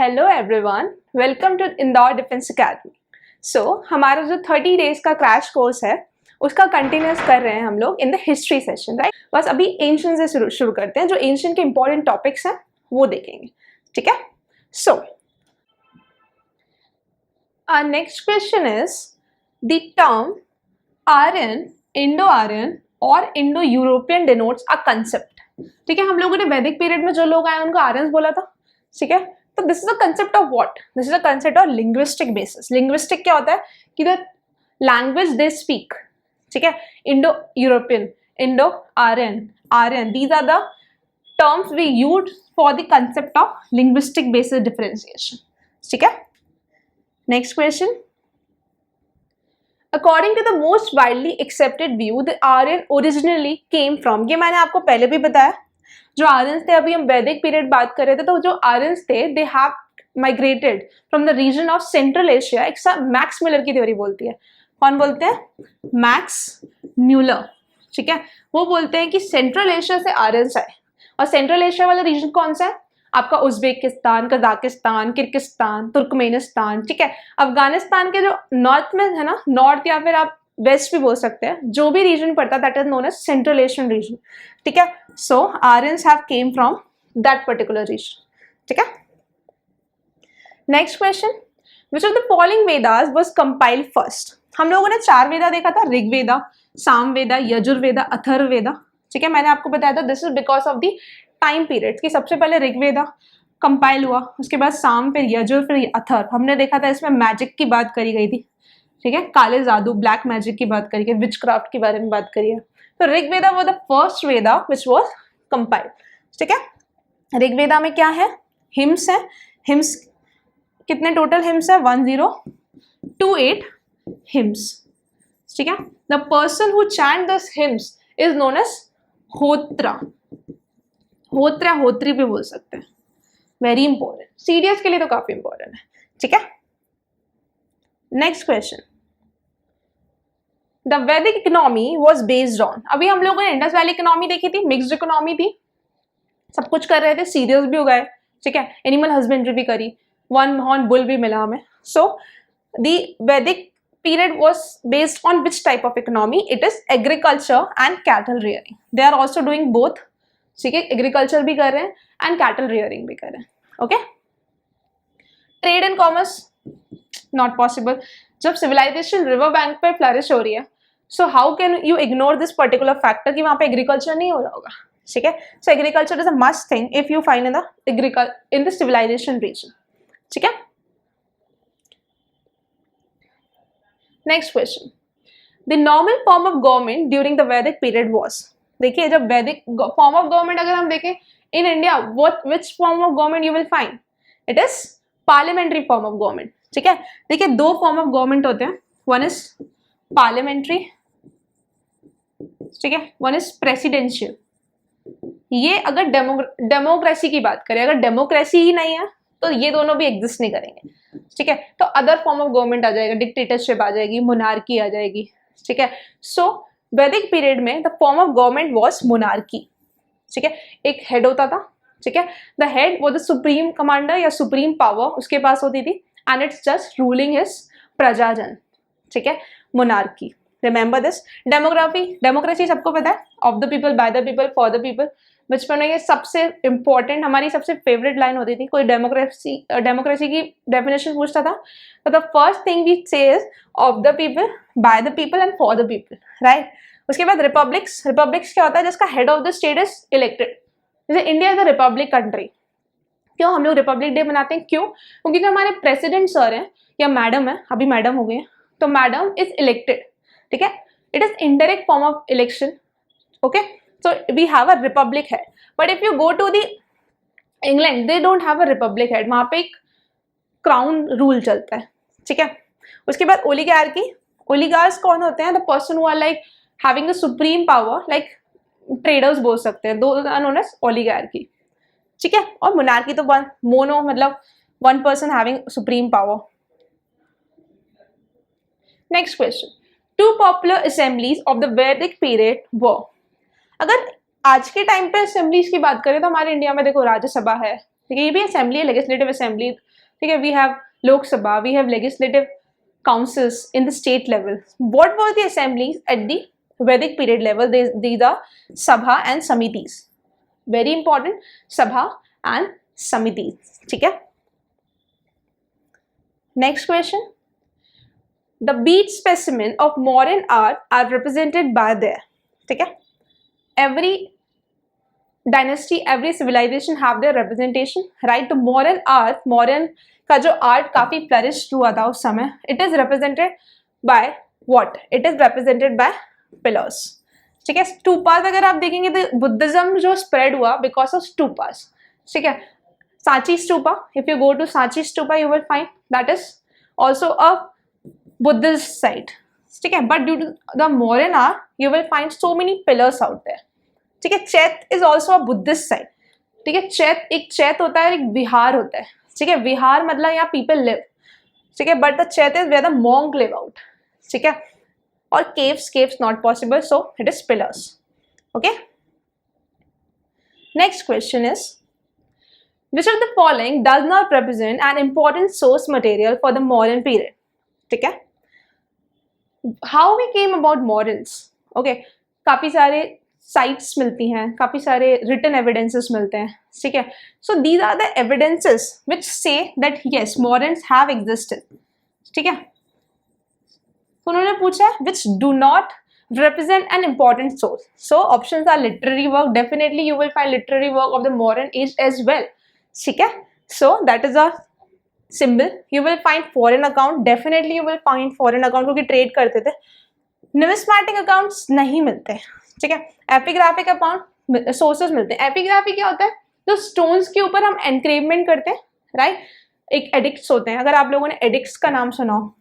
Hello everyone, welcome to Indore defence academy. हमारा जो 30 days का क्रैश कोर्स है उसका कंटिन्यूस कर रहे हैं हम लोग in the history session, right. बस अभी एंशिएंट से शुरू करते हैं, जो एंशिएंट के इंपॉर्टेंट टॉपिक्स हैं वो देखेंगे, ठीक है। So our next question is the term Aryan, Indo Aryan और Indo European denotes a concept, ठीक है। हम लोगों ने वैदिक पीरियड में जो लोग आए उनको आर्यंस बोला था, ठीक है। तो this is a concept of what? This is a concept of linguistic basis. Linguistic क्या होता है कि द लैंग्वेज दे स्पीक, ठीक है। Indo European, Indo Aryan, Aryan, these are the terms we use for the concept of linguistic basis differentiation, ठीक है। Next question, according to the most widely accepted view the Aryan originally came from, ये मैंने आपको पहले भी बताया। जो Aryans थे, अभी हम वैदिक पीरियड बात कर रहे थे, तो जो आर्यंस थे they have migrated from the region of central Asia. एक मैक्स म्यूलर की थ्योरी बोलती है, कौन बोलते हैं? मैक्स म्यूलर, ठीक है। वो बोलते हैं कि सेंट्रल एशिया से आर्यंस आए, और सेंट्रल एशिया वाला रीजन कौन सा है? आपका उज्बेकिस्तान, कजाकिस्तान, किर्गिस्तान, तुर्कमेनिस्तान, ठीक है। अफगानिस्तान के जो नॉर्थ में है ना, नॉर्थ या फिर आप वेस्ट भी बोल सकते हैं, जो भी रीजन पड़ता है that is known as central Asian region, ठीक है। So Aryans have come from that particular region, ठीक है। Next question, which of the following Vedas was compiled first? हम लोगों ने 4 वेदा देखा था, ऋग्वेदा, सामवेदा, यजुर्वेदा, अथर्ववेदा, ठीक है। मैंने आपको बताया था this is because of the time period कि सबसे पहले ऋग्वेदा कंपाइल हुआ, उसके बाद साम, फिर यजुर, फिर अथर्व। हमने देखा था इसमें मैजिक की बात करी गई थी, ठीक है। काले जादू, ब्लैक मैजिक की बात करी गई, विच क्राफ्ट के बारे में बात करी है। तो ऋग्वेदा वो the first Veda which was compiled, ठीक है। ऋग्वेदा में क्या है? हिम्स है। हिम्स कितने टोटल हिम्स है? 1028 हिम्स, ठीक है। The person who chant this hymns is known as hotra. Hotra, होत्री भी बोल सकते हैं। वेरी इंपॉर्टेंट, सीडीएस के लिए तो काफी इंपॉर्टेंट है, ठीक है। नेक्स्ट क्वेश्चन, द वैदिक इकोनॉमी वॉज बेस्ड ऑन, अभी हम लोगों ने इंडस वैली इकोनॉमी देखी थी, मिक्स्ड इकोनॉमी थी, सब कुछ कर रहे थे, सीरियल्स भी उगाए, ठीक है, एनिमल हस्बेंड्री भी करी, वन हॉर्न बुल भी मिला हमें। सो द वैदिक period was based on which type of economy? It is agriculture and cattle rearing. They are also doing both, ठीक है। एग्रीकल्चर भी कर रहे हैं एंड कैटल रियरिंग भी कर रहे हैं, okay. Trade and commerce not possible. जब सिविलाइजेशन रिवर बैंक पे फ्लरिश हो रही है, so how can you ignore this particular factor कि वहां पे एग्रीकल्चर नहीं हो रहा होगा, ठीक है। So agriculture is a must thing if you find in the civilisation region, ठीक है। Next question, the normal form of government during the Vedic period was, देखिए जब वैदिक फॉर्म ऑफ गवर्नमेंट अगर हम देखें in India, what which form of government you will find? It is parliamentary form of government, ठीक है। देखिए 2 फॉर्म ऑफ गवर्नमेंट होते हैं, वन इज पार्लियामेंट्री, ठीक है, वन इज प्रेसिडेंशियल। ये अगर डेमोक्रेसी की बात करें, अगर डेमोक्रेसी ही नहीं है तो ये दोनों भी एग्जिस्ट नहीं करेंगे, ठीक है। तो अदर फॉर्म ऑफ गवर्नमेंट आ जाएगा, डिक्टेटरशिप आ जाएगी, मोनार्की आ जाएगी, ठीक है। सो वैदिक पीरियड में the form of government was monarchy, ठीक है। एक हेड होता था, ठीक है। द हेड वो द सुप्रीम कमांडर या सुप्रीम पावर उसके पास होती थी, and it's just ruling his प्रजाजन, ठीक है। Monarchy, remember this. डेमोक्रेसी सबको पता है, of the people, by the people, for the people. बचपन में ये सबसे इंपॉर्टेंट, हमारी सबसे फेवरेट लाइन होती थी। कोई डेमोक्रेसी की डेफिनेशन पूछता था तो the first thing we say is of the people, by the people and for the people, right. उसके बाद रिपब्लिक्स क्या होता है? जिसका head of the state is elected. जैसे India is a republic country, क्यों हम लोग रिपब्लिक डे मनाते हैं? क्यों? क्योंकि जो हमारे प्रेसिडेंट सर हैं या मैडम है, अभी मैडम हो गई है, तो मैडम इज इलेक्टेड, ठीक है। It is indirect form of election, okay. So we have a republic head, but if you go to the England, they don't have a republic head. वहाँ पे एक क्राउन रूल चलता है, ठीक है। उसके बाद ओलिगार्की, ओलिगार्स कौन होते हैं? The person who are like having the supreme power, like traders बोल सकते हैं, दो आर नोन एज ओलिगार्की, ठीक है। और मोनार्की तो मोनो, मतलब one person having supreme power. Next question, 2 popular assemblies of the Vedic period वर, अगर आज के टाइम पे असेंबलीज की बात करें तो हमारे इंडिया में देखो राज्यसभा है, ठीक है, ये भी असेंबली है, लेजिस्लेटिव असेंबली, ठीक है. We have Lok Sabha, we have legislative councils in the state level. What were the assemblies at the Vedic period level? These are Sabha and Samitis. Very important, Sabha and Samitis. ठीक है. Next question. The bead specimen of modern art are represented by there. ठीक है. Every dynasty, every civilization have their representation, right? तो modern art, modern का जो art काफी flourished हुआ था उस समय, it is represented by what? It is represented by pillars. ठीक है. स्टूपास अगर आप देखेंगे तो बुद्धिज्म जो स्प्रेड हुआ बिकॉज ऑफ स्टूपास. ठीक है. Sanchi stupa, if you go to Sanchi stupa you will find that is also a Buddhist site. ठीक है. But due to the modern art you will find so many pillars out there. ठीक है. Chaitya is also a Buddhist site. ठीक है. चैत, एक चैत होता है, एक विहार होता है. ठीक है. विहार मतलब यहाँ पीपल लिव. ठीक है. But the chaitya is where the monk live out. ठीक है. और caves not possible, so it is pillars. Okay. Next question is which of the following does not represent an important source material for the modern period? ठीक है. How we came about moderns? Okay. काफी सारे sites मिलती हैं, काफी सारे written evidences मिलते हैं. ठीक है. So these are the evidences which say that yes moderns have existed. ठीक है. तो उन्होंने पूछा है which do not represent an important source. So options are literary work. Definitely you will find literary work of the modern age as well. ठीक है. So that is a symbol. You will find foreign account. Definitely you will find foreign account क्योंकि trade करते थे. Numismatic accounts नहीं मिलते. ठीक है. Epigraphic account sources मिलते हैं. एपिग्राफी क्या होता है? जो स्टोन्स के ऊपर हम एनक्रेवमेंट करते हैं, राइट. एक एडिक्ट्स होते हैं, अगर आप लोगों ने एडिक्ट्स का नाम सुना हो.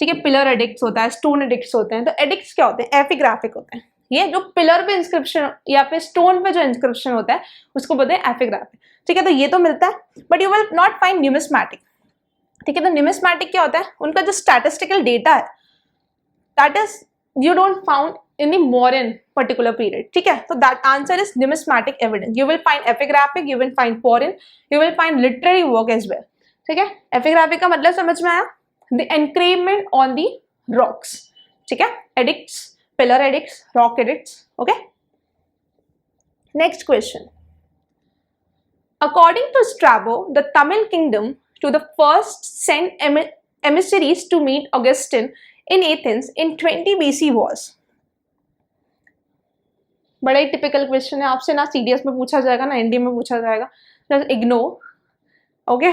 ठीक है. पिलर एडिक्ट्स होता है, स्टोन एडिक्ट्स होते हैं. तो एडिक्ट्स क्या होते हैं? एपिग्राफिक होते हैं. ये जो पिलर पे इंस्क्रिप्शन या फिर स्टोन पे जो इंस्क्रिप्शन होता है उसको बोलते हैं एपिग्राफिक. ठीक है. तो ये तो मिलता है, but you will not find numismatic. ठीक है. तो न्यूमिस्मैटिक क्या होता है? उनका जो स्टैटिस्टिकल डेटा है that is you don't found in the modern particular period. ठीक है. तो that answer is numismatic evidence. You will find epigraphic, you will find foreign, you will find literary work as well. ठीक है. epigraphic का मतलब समझ में आया? The engravement on the rocks. ठीक है. edicts, pillar edicts, rock edicts. Okay. Next question. According to Strabo, the Tamil kingdom to the first sent emissaries to meet Augustine in Athens in 20 BC was. बड़ा ही typical question है. आपसे ना CDS में पूछा जाएगा ना एनडी में पूछा जाएगा. Just ignore. Okay.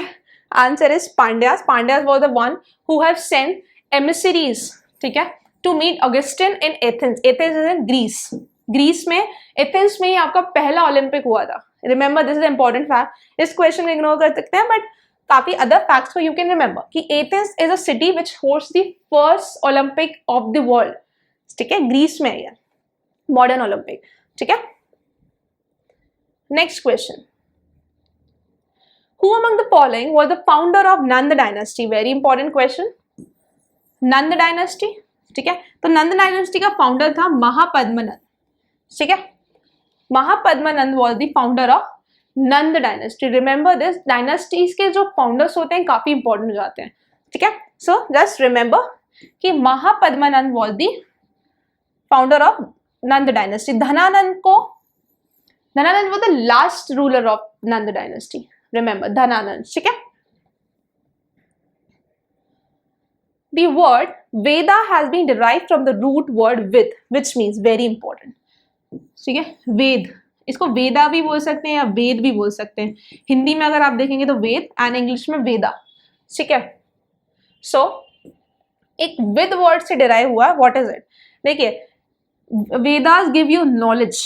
Answer is Pandyas. Pandyas was the one who have sent emissaries. ठीक है. To meet Augustine in Athens. Athens is in Greece. Greece में एथेंस में ही आपका पहला ओलंपिक हुआ था. Remember this is important fact. इस क्वेश्चन को इग्नोर कर सकते हैं बट काफी अदर फैक्ट्स को यू कैन रिमेंबर कि Athens is a city which host the first Olympic of the world. ठीक है. ग्रीस में है मॉडर्न ओलंपिक. ठीक है. Next question. Who among the following was the founder of Nanda dynasty? Very important question. Nanda dynasty. ठीक है. तो नंद dynasty का फाउंडर था महापद्मनंद. ठीक है. Mahapadmananda was the founder of Nanda dynasty. Remember this. Dynasties के जो फाउंडर्स होते हैं काफी इंपॉर्टेंट हो जाते हैं. ठीक है. सो जस्ट रिमेंबर कि Mahapadmananda was the founder of Nanda dynasty. Dhanananda was the last ruler of Nanda dynasty. Remember Dhanananda. ठीक है. The word Veda has been derived from the root word with, which means very important. ठीक है. वेद, इसको वेदा भी बोल सकते हैं या वेद भी बोल सकते हैं. हिंदी में अगर आप देखेंगे तो वेद एंड इंग्लिश में वेदा. ठीक है. सो एक विद वर्ड से डिराइव हुआ. What is it? देखिए, वेदास गिव यू नॉलेज.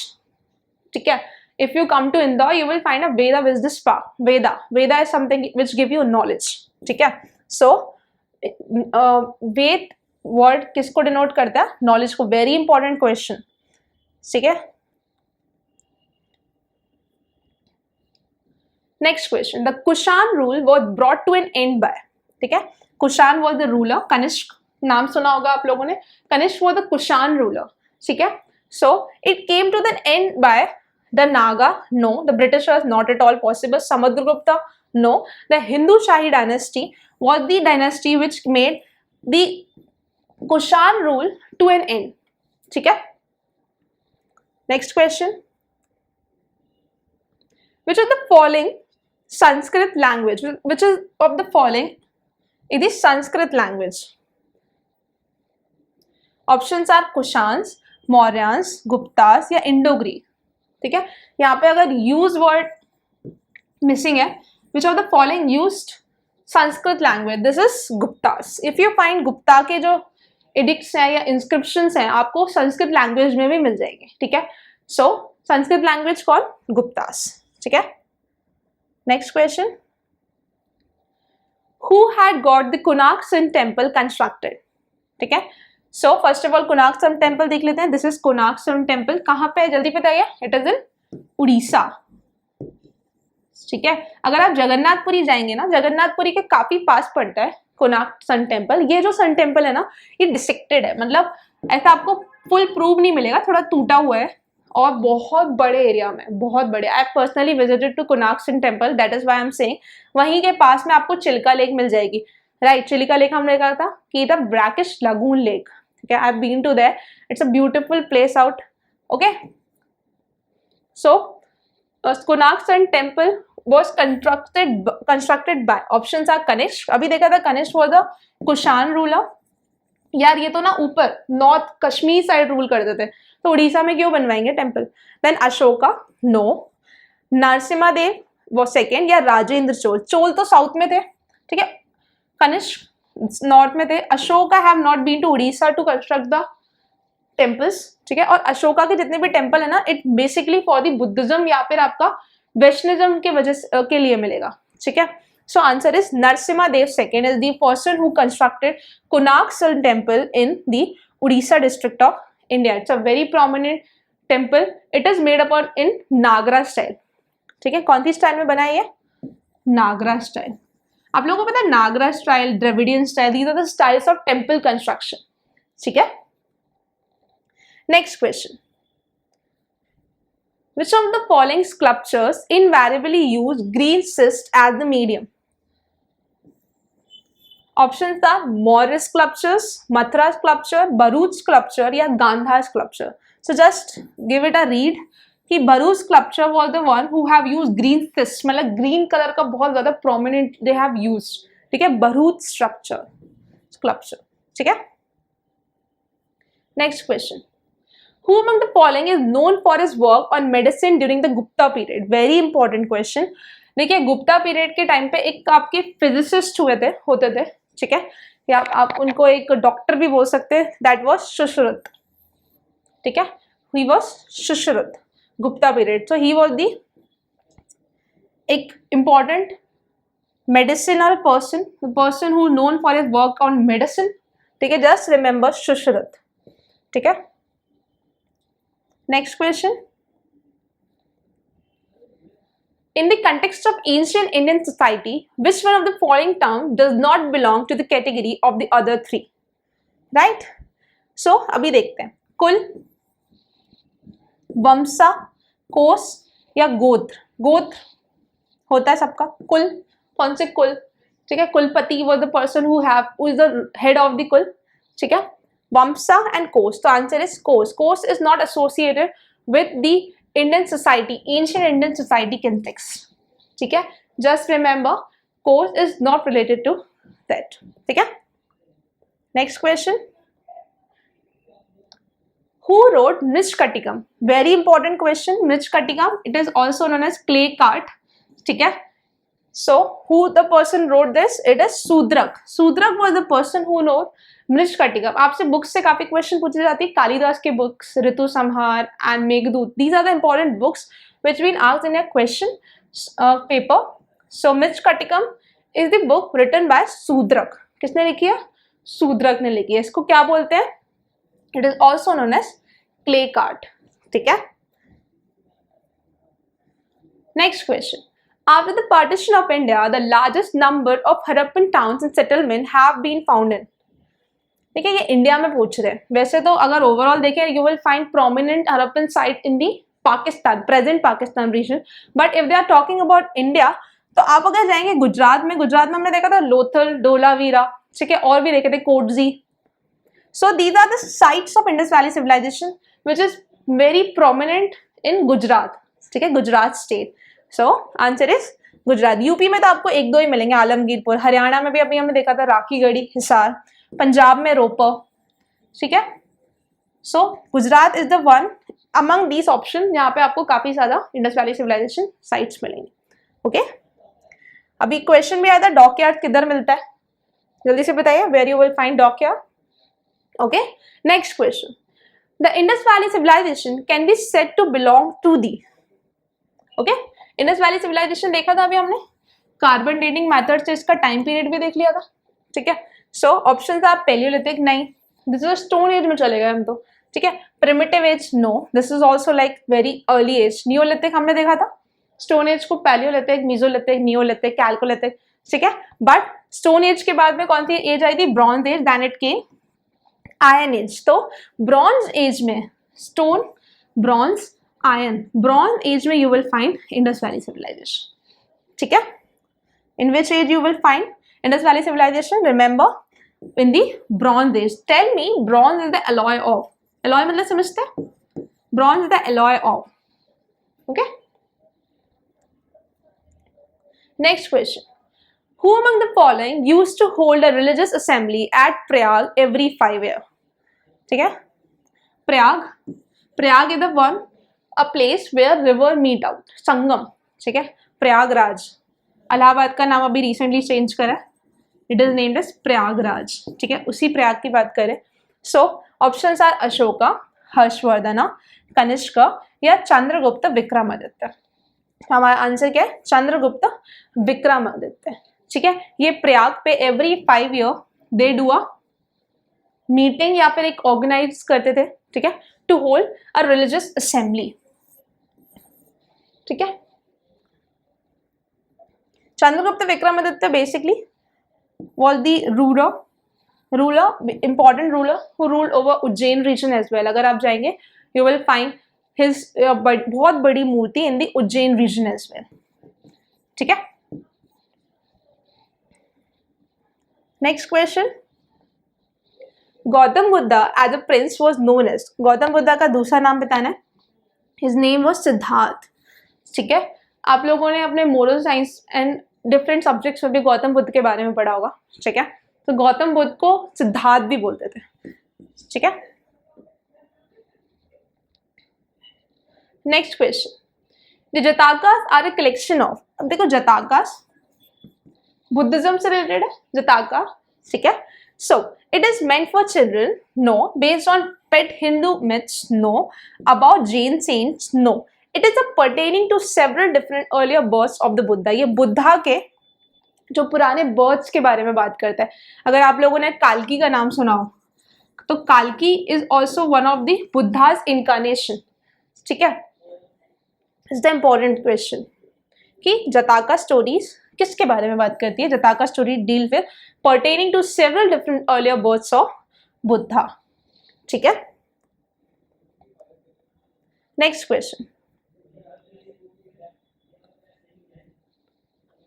ठीक है. If you come to Indore you will find a Veda wisdom spa. Veda is something which give you knowledge. ठीक है. सो वेद वर्ड किसको डिनोट करता है? नॉलेज को. Very important question. ठीक है. Next question. The Kushan rule was brought to an end by. ठीक है. Kushan was the ruler. Kanishka नाम सुना होगा आप लोगों ने. Kanishka was the Kushan ruler. ठीक है. So it came to the end by The Naga, no. The Britishers, not at all possible. Samudragupta, no. The Hindu Shahi dynasty was the dynasty which made the Kushan rule to an end. ठीक है? Next question. Which of the following Sanskrit language, which is of the following is the Sanskrit language? Options are Kushans, Mauryans, Guptas या Indo-Greek. ठीक है, यहाँ पे अगर use word missing है, विच of the following used Sanskrit language, this is Guptas. If you find Gupta के जो addicts हैं या इंस्क्रिप्शंस हैं आपको संस्कृत लैंग्वेज में भी मिल जाएंगे. ठीक है, so Sanskrit language call Guptas. ठीक है, next question. Who had got the Konark Sun temple constructed? ठीक है, so first of all Konark Sun temple देख लेते हैं. This is Konark Sun temple. कहाँ पे है जल्दी बताइए? It is in Orissa. ठीक है, अगर आप जगन्नाथपुरी जाएंगे ना, जगन्नाथपुरी के काफी पास पड़ता है कुनाक-सन टेम्पल. ये जो सन टेम्पल है ना, ये डिस्ट्रिक्टेड है, मतलब ऐसा आपको फुल प्रूव नहीं मिलेगा, थोड़ा टूटा हुआ है और बहुत बड़े एरिया में, बहुत बड़े. I personally visited to Konark Sun temple, that is why I am saying. वहीं के पास में आपको चिल्का लेक मिल जाएगी. राइट, चिल्का लेक हमने कहा था कि the brackish lagoon lake. Okay, I've been to there. It's a beautiful place out. Okay. So, Konark-Sun temple was constructed by. Options are Kanishk. अभी देखा था Kanishk was the Kushan ruler. यार ये तो ना ऊपर नॉर्थ कश्मीर साइड रूल करते थे, तो उड़ीसा में क्यों बनवाएंगे temple? Then Ashoka, no. Narasimha Dev वो सेकेंड, या राजेंद्र चोल. चोल तो साउथ में थे. ठीक है, कनिष्क नॉर्थ में थे. Ashoka have not been to Orissa to construct the temples. ठीक है, और अशोका के जितने भी टेम्पल है ना, it basically for the Buddhism या फिर आपका वैष्णविज्म के वजह के लिए मिलेगा. ठीक है, so answer is Narasimha Dev second is the person who constructed Konark Sun temple in the Orissa district of India. It's a very prominent temple. It is made up in Nagara style. ठीक है, कौन सी स्टाइल में बना है ये? नागरा स्टाइल. आप लोगों को पता है Nagara style, Dravidian style, these are the styles of temple construction. ठीक है, next question. Which of the following sculptures invariably use green schist as the medium? Options are Maurya sculptures, Mathura sculpture, Bharuch sculpture या Gandhar sculpture. So just give it a read. कि Bharuch sculpture was the one who have used green schist, मतलब green color का बहुत ज़्यादा prominent they have used. ठीक है, Bharuch sculpture. ठीक है, next question. Who among the following is known for his work on medicine during the Gupta period? Very important question. देखिए Gupta period के टाइम पे एक आपके फिजिसिस्ट होते थे. ठीक है, या आप उनको एक डॉक्टर भी बोल सकते हैं. That was Sushruta. ठीक है, he was Sushruta Gupta period. So he was the एक important medicinal person, the person who known for his work on medicine. ठीक है, just remember सुश्रुत. ठीक है, next question. In the context of ancient Indian society, which one of the following terms does not belong to the category of the other three? Right? So अभी देखते हैं. कुल, वंशा, कोस या गोत्र. गोत्र होता है सबका. कुल, कौन से कुल? ठीक है, कुलपति was the person who is the head of the कुल. ठीक है, Vamsa and Kos. The answer is Kos. Kos is not associated with the Indian society, ancient Indian society context. ठीक है, just remember Kos is not related to that. ठीक है, next question. Who wrote Mrishkatikam? Very important question. Mrishkatikam, it is also known as clay cart. ठीक है, so who the person wrote this? It is Sudrak. Sudrak was the person who wrote Mrichchhakatikam. आपसे books से काफी question पूछे जाती है. कालिदास के books, Ritu Samhar and Meghdoot, these are the important books which been asked in a question paper. So Mrichchhakatikam is the book written by Shudraka. किसने लिखी है? शूद्रक ने लिखी है. इसको क्या बोलते हैं? It is also known as clay cart. ठीक है, next question. After the partition of India, the largest number of Harappan towns and settlements have been found in. देखिए ये इंडिया में पूछ रहे हैं. वैसे तो अगर ओवरऑल देखें, you will find prominent Harappan site in the Pakistan, present Pakistan region. But if they are talking about India, तो आप अगर जाएंगे गुजरात में हमने देखा था लोथल, डोलावीरा, ठीक है, और भी देखे थे Kot Diji. So these are the sites of Indus valley civilisation which is very prominent in Gujarat, ठीक है, Gujarat state. So answer is Gujarat. UP में तो आपको एक दो ही मिलेंगे, आलमगीरपुर। हरियाणा में भी अभी हमने देखा था राखीगढ़ी, हिसार। पंजाब में रोपर, ठीक है। So Gujarat is the one among these option जहां पे आपको काफी ज्यादा इंडस वैली सिविलाइजेशन साइट्स मिलेंगे। ओके, अभी क्वेश्चन भी आया था डॉकयार्ड किधर मिलता है, जल्दी से बताइए, where you will find dockyard. Okay, next question, the Indus valley civilisation can be said to belong to the. Okay, Indus valley civilisation देखा था अभी हमने, कार्बन डेटिंग मेथड से इसका टाइम पीरियड भी देख लिया था, ठीक है। सो ऑप्शंस आर पैलियोलिथिक, नहीं, दिस इज स्टोन एज में चले गए हम तो, ठीक है। Primitive age, no, this is also like very early age. Neolithic हमने देखा था, स्टोन एज को पैलियोलिथिक, मीजोलिथिक, नियोलिथिक, कैल्कोलिथिक, ठीक है। बट स्टोन एज के बाद में कौन सी एज आई थी, bronze age, then it came iron age. तो ब्रॉन्ज एज में stone, bronze, iron, bronze age में you will find Indus valley civilization, ठीक है। In which age you will find Indus Valley civilization? Remember, in the bronze age. Tell me, bronze is the alloy of. Alloy मतलब समझते हैं? Bronze is the alloy of. Okay. Next question. Who among the following used to hold a religious assembly at Prayag every 5 years? ठीक है? Prayag is the one, a place where river meet out. संगम, ठीक है? प्रयागराज। इलाहाबाद का नाम अभी recently change करा, it is named as Prayagraj, ठीक है, उसी प्रयाग की बात करें। So options are Ashoka, Harshavardhana, Kanishka या चंद्रगुप्त विक्रमादित्य। हमारा आंसर क्या है, चंद्रगुप्त विक्रमादित्य, ठीक है। ये प्रयाग पे every 5 year they do a meeting या फिर एक ऑर्गेनाइज करते थे, ठीक है, to hold a religious assembly, ठीक है। Chandragupta Vikramaditya basically was the important ruler who ruled over Ujjain region as well. अगर आप जाएंगे you will find his बहुत बड़ी मूर्ति in the Ujjain region as well, ठीक है। Next question, Gautam Buddha as a prince was known as, Gautam Buddha का दूसरा नाम बताना है, his name was सिद्धार्थ, ठीक है। आप लोगों ने अपने moral science and different subjects में भी गौतम बुद्ध के बारे में पढ़ा होगा, ठीक है। तो गौतम बुद्ध को सिद्धार्थ भी बोलते थे, ठीक है। Next question, the Jatakas are a collection of. अब देखो जताकास बुद्धिज्म से रिलेटेड है, जताका, ठीक है। So it is meant for children, no. Based on pet Hindu myths, no. About Jain saints, no. It is pertaining to several different earlier births of the Buddha. ये बुद्धा के जो पुराने बर्थ्स के बारे में बात करता है। अगर आप लोगों ने काल्की का नाम सुना हो, तो काल्की is also one of the Buddha's incarnation, ठीक है। इज द इम्पोर्टेंट क्वेश्चन कि जताका स्टोरीज किसके बारे में बात करती है। Jataka story deal with pertaining to several different earlier births of Buddha, ठीक है। Next question,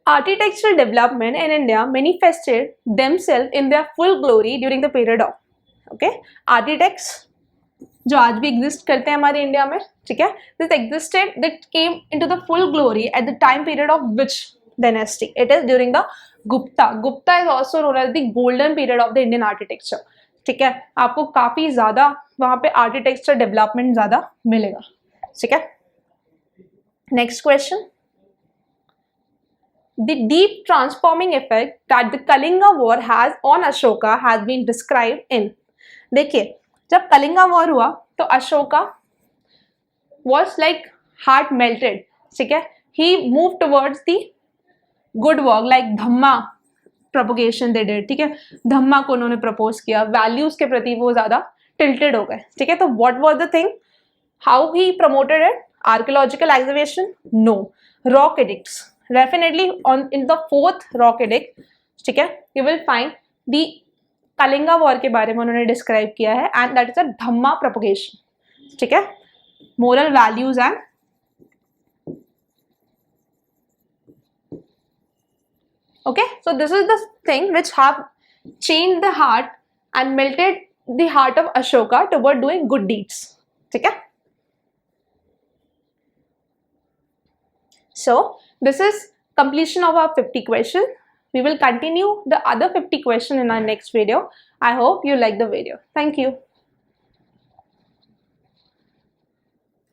architectural development in India manifested themselves in their full glory during the period of, okay, architects जो आज भी एग्जिस्ट करते हैं हमारे इंडिया में, ठीक है, this existed, that came into the full glory at the time period of which dynasty? It is during the Gupta is also known as the golden period of the Indian architecture, ठीक है। आपको काफी ज्यादा वहां पे architecture development ज्यादा मिलेगा, ठीक है। Next question, the deep transforming effect that the Kalinga War has on Ashoka has been described in। देखिए, जब कलिंगा वॉर हुआ तो Ashoka was like heart melted, ठीक है। he moved towards the good work like Dhamma propagation they did, ठीक है। धम्मा को उन्होंने प्रपोज किया, वैल्यूज के प्रति वो ज्यादा टिल्टेड हो गए, ठीक है। तो what was the thing, how he promoted it? Archaeological excavation, no. Rock edicts, definitely on in the 4th rock edict, ठीक है, you will find the Kalinga war के बारे में उन्होंने डिस्क्राइब किया है, and that is a Dhamma propagation, ठीक है। moral values and okay, so this is the thing which have changed the heart and melted the heart of Ashoka toward doing good deeds. Okay. So this is completion of our 50 questions. We will continue the other 50 questions in our next video. I hope you like the video. Thank you.